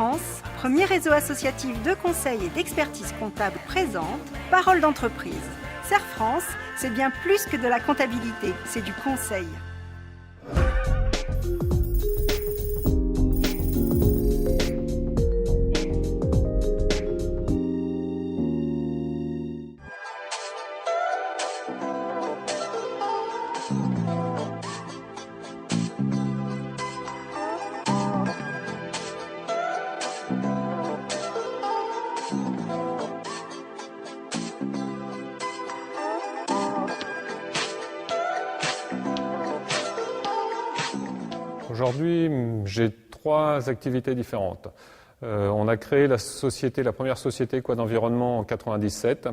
France, premier réseau associatif de conseil et d'expertise comptable présente Parole d'entreprise. Serre France, c'est bien plus que de la comptabilité, c'est du conseil. Aujourd'hui, j'ai 3 activités différentes. On a créé la première société Quad Environnement en 1997,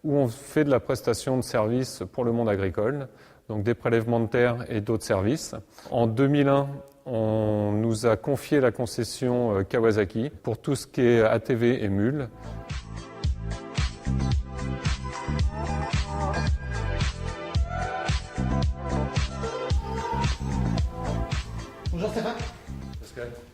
où on fait de la prestation de services pour le monde agricole, donc des prélèvements de terre et d'autres services. En 2001, on nous a confié la concession Kawasaki pour tout ce qui est ATV et mules. Bonjour Stéphane.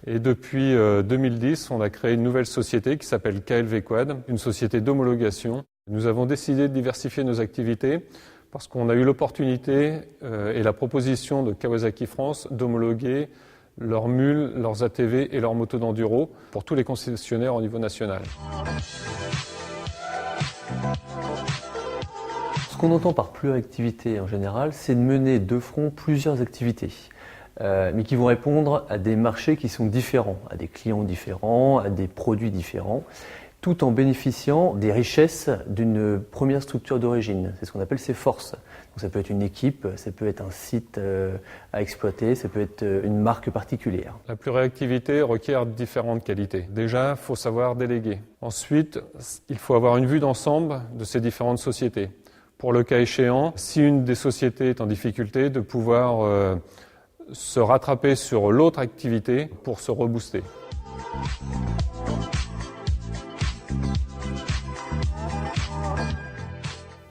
Et depuis 2010, on a créé une nouvelle société qui s'appelle KLV Quad, une société d'homologation. Nous avons décidé de diversifier nos activités parce qu'on a eu l'opportunité et la proposition de Kawasaki France d'homologuer leurs mules, leurs ATV et leurs motos d'enduro pour tous les concessionnaires au niveau national. Ce qu'on entend par pluriactivité en général, c'est de mener de front plusieurs activités. Mais qui vont répondre à des marchés qui sont différents, à des clients différents, à des produits différents, tout en bénéficiant des richesses d'une première structure d'origine. C'est ce qu'on appelle ses forces. Donc ça peut être une équipe, ça peut être un site à exploiter, ça peut être une marque particulière. La pluriactivité requiert différentes qualités. Déjà, il faut savoir déléguer. Ensuite, il faut avoir une vue d'ensemble de ces différentes sociétés. Pour le cas échéant, si une des sociétés est en difficulté, de pouvoir se rattraper sur l'autre activité pour se rebooster.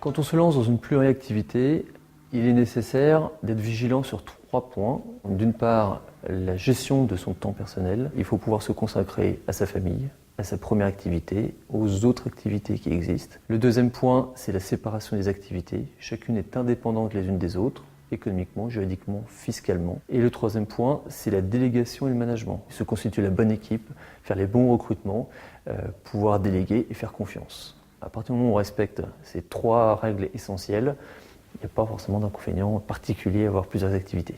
Quand on se lance dans une pluriactivité, il est nécessaire d'être vigilant sur 3 points. D'une part, la gestion de son temps personnel. Il faut pouvoir se consacrer à sa famille, à sa première activité, aux autres activités qui existent. Le deuxième point, c'est la séparation des activités. Chacune est indépendante les unes des autres, économiquement, juridiquement, fiscalement. Et le troisième point, c'est la délégation et le management. Se constituer la bonne équipe, faire les bons recrutements, pouvoir déléguer et faire confiance. À partir du moment où on respecte ces 3 règles essentielles, il n'y a pas forcément d'inconvénient particulier à avoir plusieurs activités.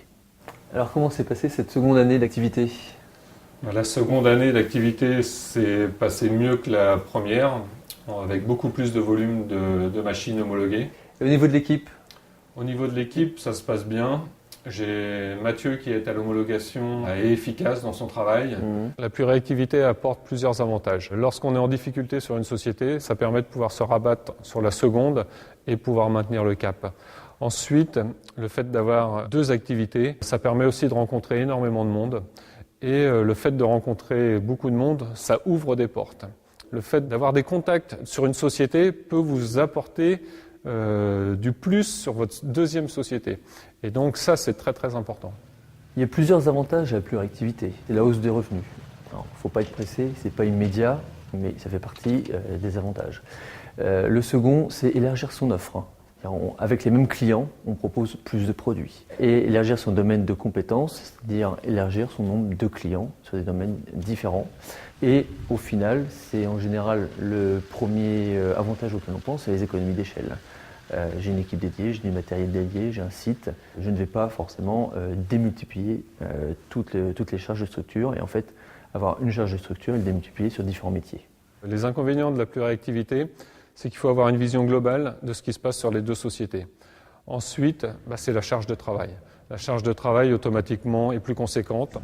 Alors comment s'est passée cette seconde année d'activité ? La seconde année d'activité s'est passée mieux que la première, avec beaucoup plus de volume de machines homologuées. Et au niveau de l'équipe ? Au niveau de l'équipe, ça se passe bien. J'ai Mathieu qui est à l'homologation et efficace dans son travail. La pluriactivité apporte plusieurs avantages. Lorsqu'on est en difficulté sur une société, ça permet de pouvoir se rabattre sur la seconde et pouvoir maintenir le cap. Ensuite, le fait d'avoir 2 activités, ça permet aussi de rencontrer énormément de monde. Et le fait de rencontrer beaucoup de monde, ça ouvre des portes. Le fait d'avoir des contacts sur une société peut vous apporter du plus sur votre deuxième société. Et donc ça, c'est très très important. Il y a plusieurs avantages à la pluriactivité. C'est la hausse des revenus. Il ne faut pas être pressé, ce n'est pas immédiat, mais ça fait partie des avantages. Le second, c'est élargir son offre. Avec les mêmes clients, on propose plus de produits. Et élargir son domaine de compétences, c'est-à-dire élargir son nombre de clients sur des domaines différents. Et au final, c'est en général le premier avantage auquel on pense, c'est les économies d'échelle. J'ai une équipe dédiée, j'ai du matériel dédié, j'ai un site. Je ne vais pas forcément démultiplier toutes les charges de structure et en fait avoir une charge de structure et le démultiplier sur différents métiers. Les inconvénients de la pluriactivité, c'est qu'il faut avoir une vision globale de ce qui se passe sur les 2 sociétés. Ensuite, c'est la charge de travail. La charge de travail automatiquement est plus conséquente.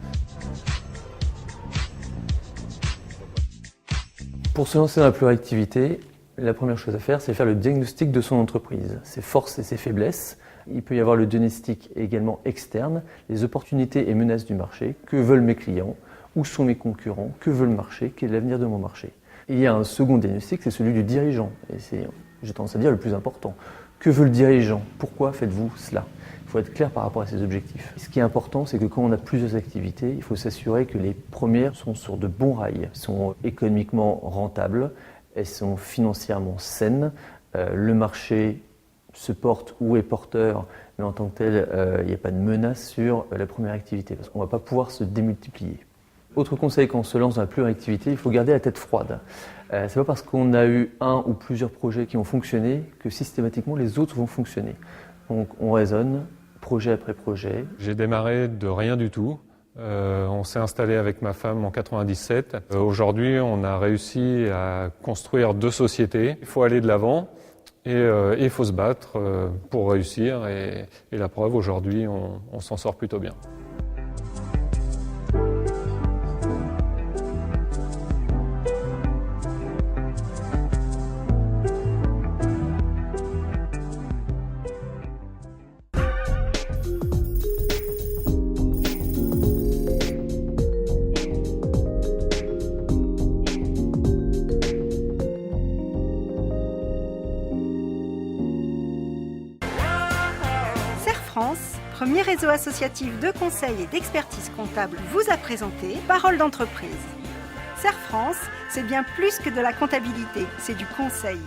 Pour se lancer dans la pluriactivité, la première chose à faire, c'est faire le diagnostic de son entreprise, ses forces et ses faiblesses. Il peut y avoir le diagnostic également externe, les opportunités et menaces du marché, que veulent mes clients, où sont mes concurrents, que veut le marché, quel est l'avenir de mon marché. Et il y a un second diagnostic, c'est celui du dirigeant, et c'est, j'ai tendance à dire, le plus important. Que veut le dirigeant? Pourquoi faites-vous cela? Il faut être clair par rapport à ces objectifs. Ce qui est important, c'est que quand on a plusieurs activités, il faut s'assurer que les premières sont sur de bons rails, sont économiquement rentables, elles sont financièrement saines, le marché se porte ou est porteur, mais en tant que tel, il n'y a pas de menace sur la première activité, parce qu'on ne va pas pouvoir se démultiplier. Autre conseil quand on se lance dans la pluriactivité, il faut garder la tête froide. C'est pas parce qu'on a eu un ou plusieurs projets qui ont fonctionné que systématiquement les autres vont fonctionner. Donc on raisonne projet après projet. J'ai démarré de rien du tout. On s'est installé avec ma femme en 97. Aujourd'hui, on a réussi à construire 2 sociétés. Il faut aller de l'avant et il faut se battre pour réussir. Et la preuve, aujourd'hui, on s'en sort plutôt bien. France, premier réseau associatif de conseil et d'expertise comptable, vous a présenté Parole d'entreprise. Serre France, c'est bien plus que de la comptabilité, c'est du conseil.